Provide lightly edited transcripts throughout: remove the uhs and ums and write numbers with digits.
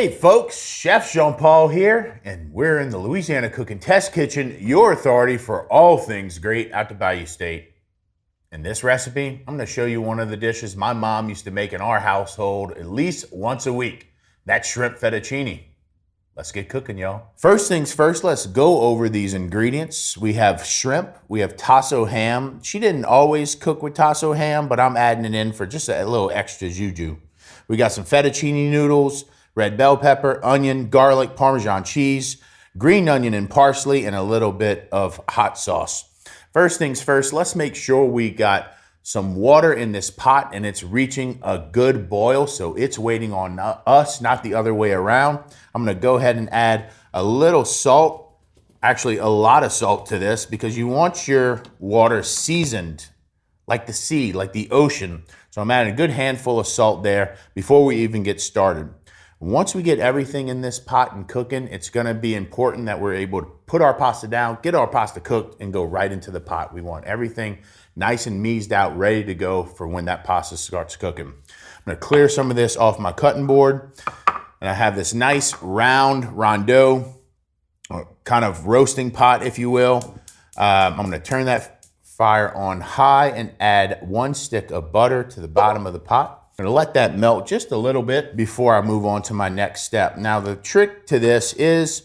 Hey folks, Chef Jean-Paul here, and we're in the Louisiana Cooking Test Kitchen, your authority for all things great out the Bayou State. In this recipe, I'm going to show you one of the dishes my mom used to make in our household at least once a week. That's shrimp fettuccine. Let's get cooking, y'all. First things first, let's go over these ingredients. We have shrimp, we have Tasso ham. She didn't always cook with Tasso ham, but I'm adding it in for just a little extra juju. We got some fettuccine noodles, red bell pepper, onion, garlic, Parmesan cheese, green onion and parsley, and a little bit of hot sauce. First things first, let's make sure we got some water in this pot and it's reaching a good boil, so it's waiting on us, not the other way around. I'm gonna go ahead and add a little salt, actually a lot of salt to this, because you want your water seasoned like the sea, like the ocean. So I'm adding a good handful of salt there before we even get started. Once we get everything in this pot and cooking, it's gonna be important that we're able to put our pasta down, get our pasta cooked, and go right into the pot. We want everything nice and meased out, ready to go for when that pasta starts cooking. I'm gonna clear some of this off my cutting board, and I have this nice round rondeau, kind of roasting pot, if you will. I'm gonna turn that fire on high and add 1 stick of butter to the bottom of the pot. I'm gonna let that melt just a little bit before I move on to my next step. Now the trick to this is,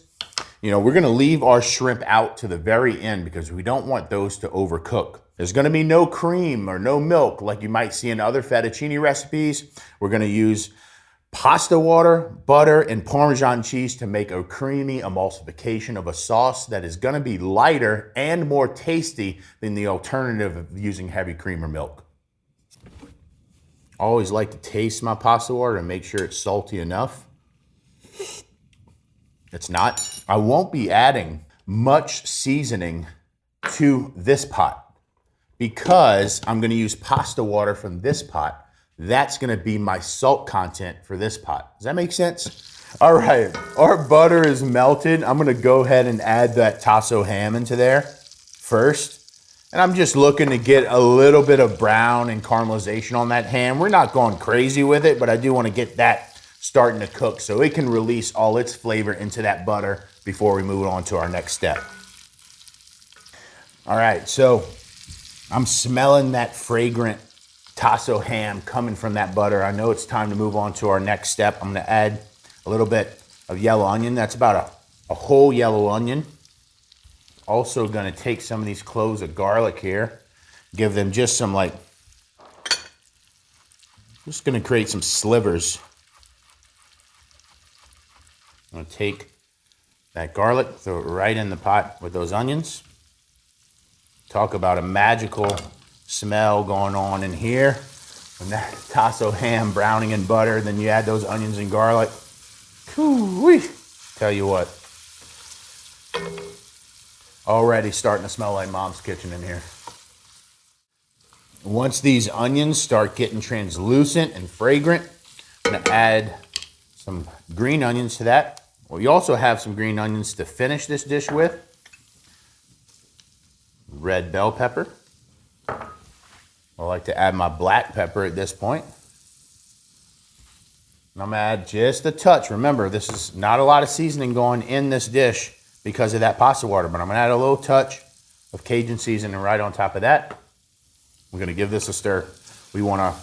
we're gonna leave our shrimp out to the very end because we don't want those to overcook. There's gonna be no cream or no milk like you might see in other fettuccine recipes. We're gonna use pasta water, butter, and Parmesan cheese to make a creamy emulsification of a sauce that is gonna be lighter and more tasty than the alternative of using heavy cream or milk. I always like to taste my pasta water and make sure it's salty enough. It's not. I won't be adding much seasoning to this pot because I'm gonna use pasta water from this pot. That's gonna be my salt content for this pot. Does that make sense? All right, our butter is melted. I'm gonna go ahead and add that Tasso ham into there first. And I'm just looking to get a little bit of brown and caramelization on that ham. We're not going crazy with it, but I do want to get that starting to cook so it can release all its flavor into that butter before we move on to our next step. All right, so I'm smelling that fragrant Tasso ham coming from that butter. I know it's time to move on to our next step. I'm gonna add a little bit of yellow onion. That's about a whole yellow onion. Also gonna take some of these cloves of garlic here, give them just some just gonna create some slivers. I'm gonna take that garlic, throw it right in the pot with those onions. Talk about a magical smell going on in here. When that Tasso ham browning in butter, then you add those onions and garlic. Whew-wee. Tell you what. Already starting to smell like mom's kitchen in here. Once these onions start getting translucent and fragrant, I'm gonna add some green onions to that. We also have some green onions to finish this dish with. Red bell pepper. I like to add my black pepper at this point. And I'm gonna add just a touch. Remember, this is not a lot of seasoning going in this dish because of that pasta water, but I'm gonna add a little touch of Cajun seasoning right on top of that. We're gonna give this a stir. We wanna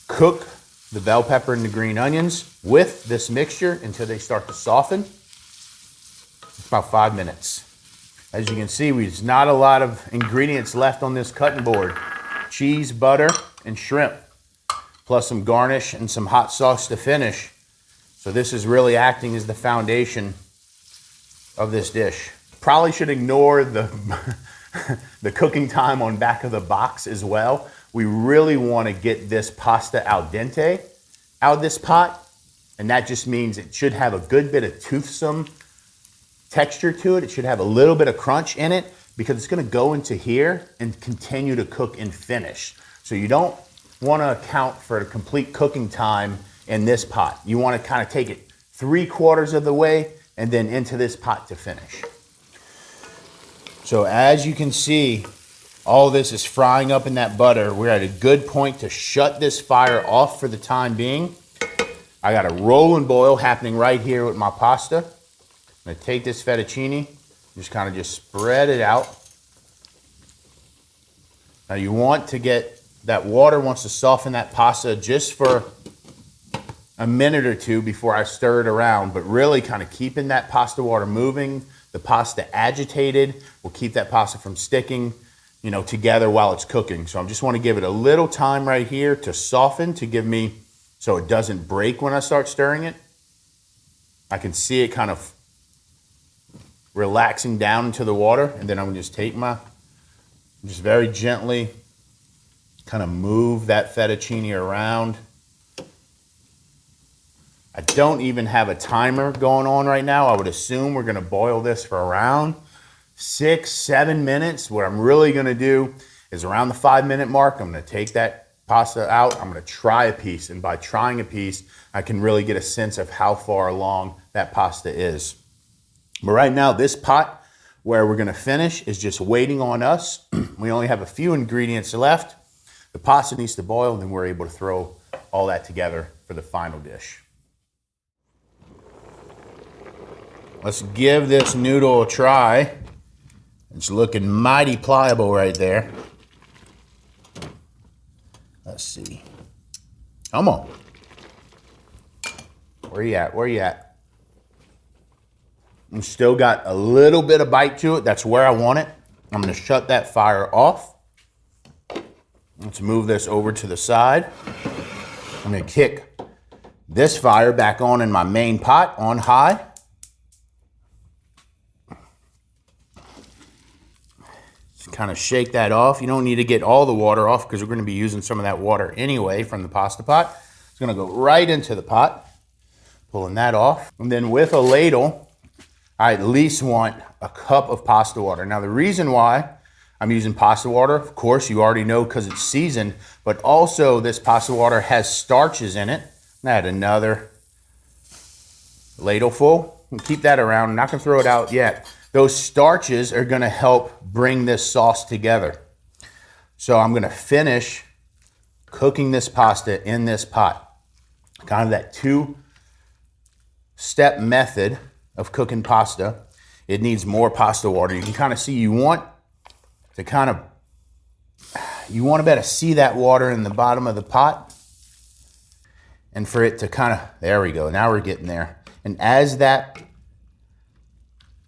cook the bell pepper and the green onions with this mixture until they start to soften. It's about 5 minutes. As you can see, there's not a lot of ingredients left on this cutting board. Cheese, butter, and shrimp, plus some garnish and some hot sauce to finish. So this is really acting as the foundation of this dish. Probably should ignore the the cooking time on back of the box as well. We really want to get this pasta al dente out of this pot, and that just means it should have a good bit of toothsome texture to it. It should have a little bit of crunch in it because it's going to go into here and continue to cook and finish. So you don't want to account for the complete cooking time in this pot. You want to kind of take it 3/4 of the way and then into this pot to finish. So as you can see, all this is frying up in that butter. We're at a good point to shut this fire off for the time being. I got a rolling boil happening right here with my pasta. I'm gonna take this fettuccine, just kind of just spread it out. Now you want to get that water wants to soften that pasta just for a minute or two before I stir it around, but really kind of keeping that pasta water moving, the pasta agitated will keep that pasta from sticking, you know, together while it's cooking. So I just want to give it a little time right here to soften, to give me, so it doesn't break when I start stirring it. I can see it kind of relaxing down into the water, and then I'm gonna just take just very gently kind of move that fettuccine around. I don't even have a timer going on right now. I would assume we're gonna boil this for around 6-7 minutes. What I'm really gonna do is around the 5-minute mark, I'm gonna take that pasta out. I'm gonna try a piece, and by trying a piece, I can really get a sense of how far along that pasta is. But right now, this pot where we're gonna finish is just waiting on us. We only have a few ingredients left. The pasta needs to boil, and then we're able to throw all that together for the final dish. Let's give this noodle a try. It's looking mighty pliable right there. Let's see. Come on. Where you at? Where you at? And still got a little bit of bite to it. That's where I want it. I'm gonna shut that fire off. Let's move this over to the side. I'm gonna kick this fire back on in my main pot on high. Just kind of shake that off. You don't need to get all the water off because we're gonna be using some of that water anyway from the pasta pot. It's gonna go right into the pot, pulling that off. And then with a ladle, I at least want a cup of pasta water. Now the reason why I'm using pasta water, of course, you already know because it's seasoned, but also this pasta water has starches in it. Add another ladle full and keep that around. I'm not gonna throw it out yet. Those starches are gonna help bring this sauce together. So I'm gonna finish cooking this pasta in this pot. Kind of that 2-step method of cooking pasta. It needs more pasta water. You can kind of see, you want to be able to see that water in the bottom of the pot, and for it to kind of, there we go, now we're getting there. And as that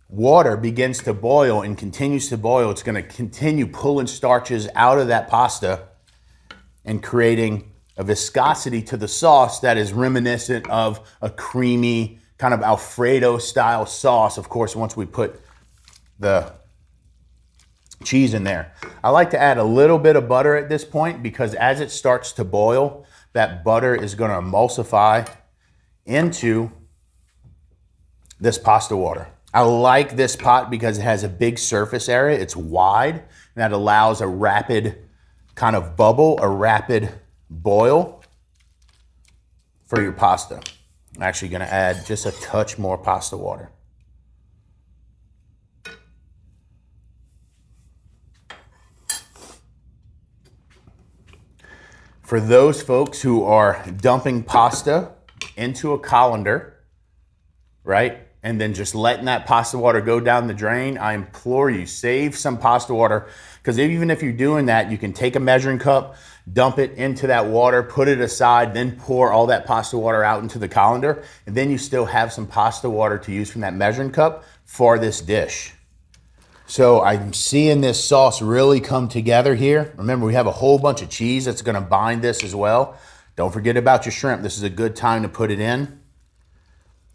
water begins to boil and continues to boil, it's going to continue pulling starches out of that pasta and creating a viscosity to the sauce that is reminiscent of a creamy kind of Alfredo style sauce, of course, once we put the cheese in there. I like to add a little bit of butter at this point because as it starts to boil, that butter is going to emulsify into this pasta water. I like this pot because it has a big surface area. It's wide, and that allows a rapid kind of bubble, a rapid boil for your pasta. I'm actually going to add just a touch more pasta water. For those folks who are dumping pasta into a colander, right, and then just letting that pasta water go down the drain, I implore you, save some pasta water, because even if you're doing that, you can take a measuring cup, dump it into that water, put it aside, then pour all that pasta water out into the colander, and then you still have some pasta water to use from that measuring cup for this dish. So I'm seeing this sauce really come together here. Remember, we have a whole bunch of cheese that's gonna bind this as well. Don't forget about your shrimp. This is a good time to put it in,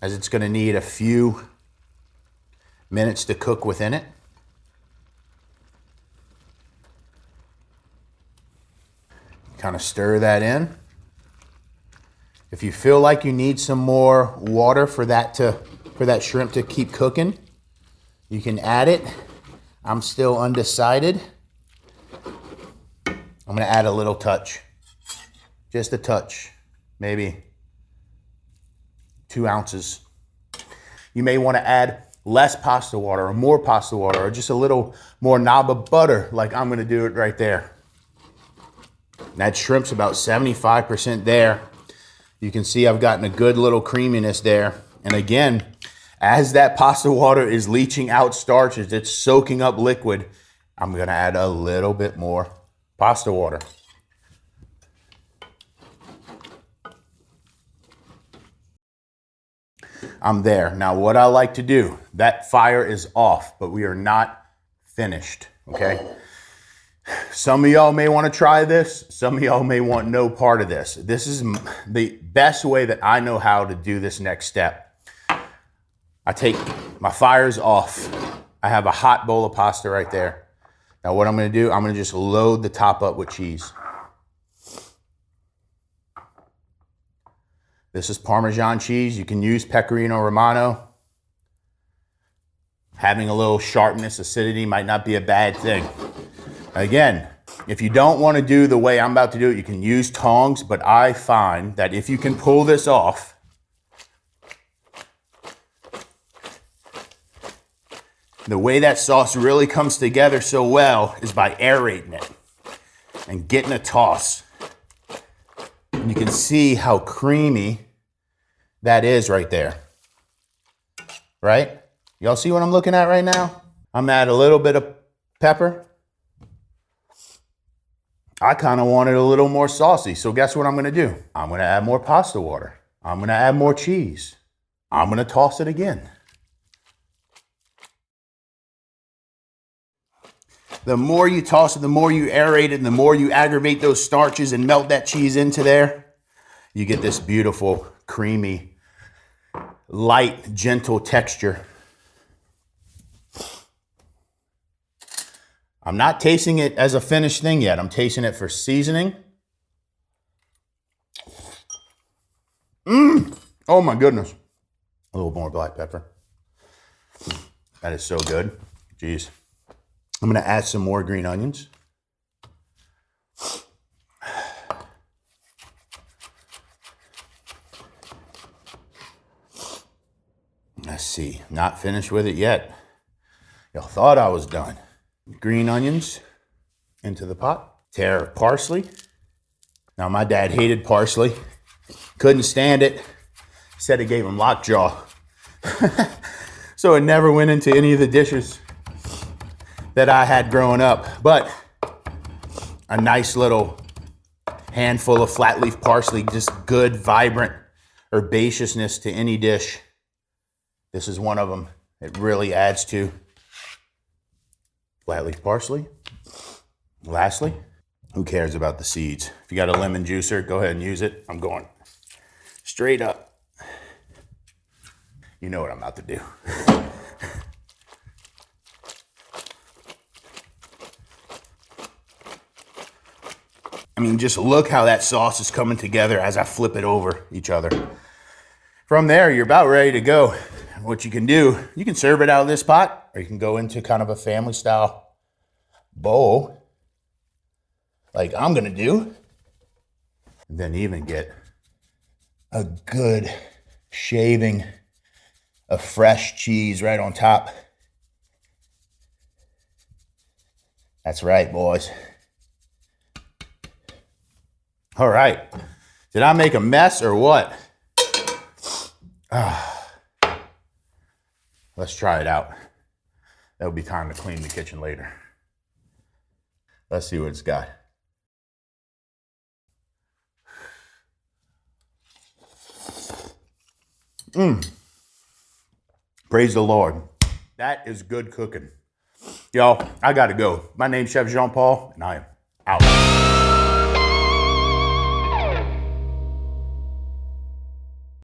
as it's gonna need a few minutes to cook within it. Kind of stir that in. If you feel like you need some more water for that shrimp to keep cooking, you can add it. I'm still undecided. I'm gonna add a little touch, just a touch, maybe 2 ounces. You may wanna add less pasta water or more pasta water or just a little more knob of butter, like I'm gonna do it right there. That shrimp's about 75% there. You can see I've gotten a good little creaminess there. And again, as that pasta water is leaching out starches, it's soaking up liquid, I'm gonna add a little bit more pasta water. I'm there. Now what I like to do, that fire is off, but we are not finished, okay? Some of y'all may want to try this. Some of y'all may want no part of this. This is the best way that I know how to do this next step. I take, my fire's off. I have a hot bowl of pasta right there. Now what I'm going to do, I'm going to just load the top up with cheese. This is Parmesan cheese. You can use Pecorino Romano. Having a little sharpness, acidity might not be a bad thing. Again, if you don't want to do the way I'm about to do it, you can use tongs, but I find that if you can pull this off, the way that sauce really comes together so well is by aerating it and getting a toss. And you can see how creamy that is right there, right? Y'all see what I'm looking at right now? I'm adding a little bit of pepper. I kind of want it a little more saucy, so guess what I'm going to do? I'm going to add more pasta water. I'm going to add more cheese. I'm going to toss it again. The more you toss it, the more you aerate it, and the more you aggravate those starches and melt that cheese into there, you get this beautiful, creamy, light, gentle texture. I'm not tasting it as a finished thing yet. I'm tasting it for seasoning. Oh my goodness. A little more black pepper. That is so good. Jeez. I'm going to add some more green onions. Let's see. Not finished with it yet. Y'all thought I was done. Green onions into the pot. Tear of parsley. Now my dad hated parsley. Couldn't stand it. Said it gave him lockjaw. So it never went into any of the dishes that I had growing up. But a nice little handful of flat leaf parsley, just good, vibrant herbaceousness to any dish. This is one of them. It really adds to flat leaf parsley. Lastly, who cares about the seeds? If you got a lemon juicer, go ahead and use it. I'm going straight up. You know what I'm about to do. I mean, just look how that sauce is coming together as I flip it over each other. From there, you're about ready to go. What you can do, you can serve it out of this pot, or you can go into kind of a family style bowl like I'm gonna do. And then even get a good shaving of fresh cheese right on top. That's right, boys. All right. Did I make a mess or what? Let's try it out. That'll be time to clean the kitchen later. Let's see what it's got. Praise the Lord. That is good cooking. Y'all, I gotta go. My name's Chef Jean Paul, and I am out.